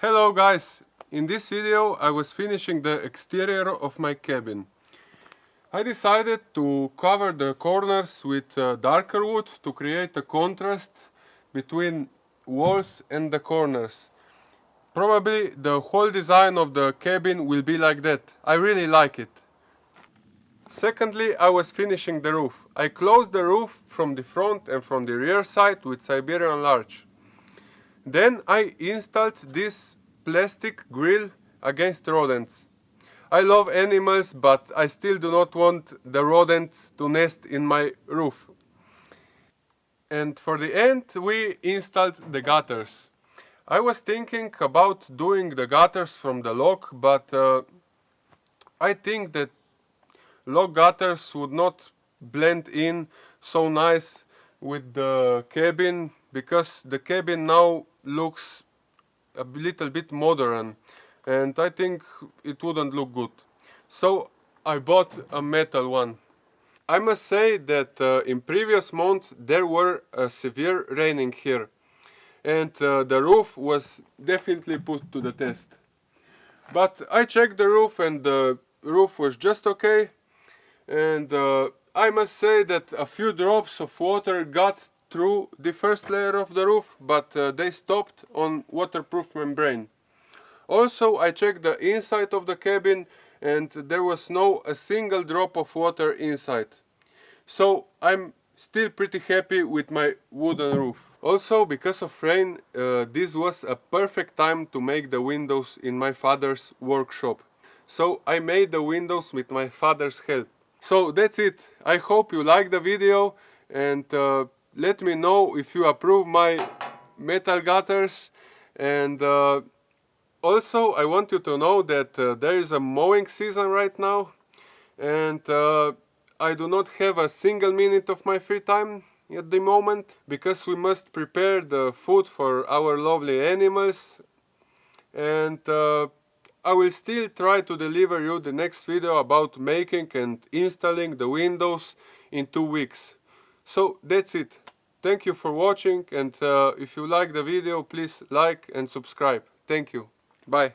Hello guys! In this video I was finishing the exterior of my cabin. I decided to cover the corners with darker wood to create a contrast between walls and the corners. Probably the whole design of the cabin will be like that. I really like it. Secondly, I was finishing the roof. I closed the roof from the front and from the rear side with Siberian larch. Then I installed this plastic grill against rodents. I love animals, but I still do not want the rodents to nest in my roof. And for the end, we installed the gutters. I was thinking about doing the gutters from the log, but I think that log gutters would not blend in so nice with the cabin, because the cabin now looks a little bit modern and I think it wouldn't look good. So I bought a metal one. I must say that in previous month there were severe raining here, and the roof was definitely put to the test. But I checked the roof and the roof was just okay, and I must say that a few drops of water got through the first layer of the roof, but they stopped on waterproof membrane. Also, I checked the inside of the cabin and there was no a single drop of water inside. So I'm still pretty happy with my wooden roof. Also, because of rain, this was a perfect time to make the windows in my father's workshop. So I made the windows with my father's help. So that's it. I hope you like the video, and let me know if you approve my metal gutters. And also I want you to know that there is a mowing season right now, and I do not have a single minute of my free time at the moment, because we must prepare the food for our lovely animals. And I will still try to deliver you the next video about making and installing the windows in 2 weeks. So that's it. Thank you for watching, and if you like the video, please like and subscribe. Thank you. Bye.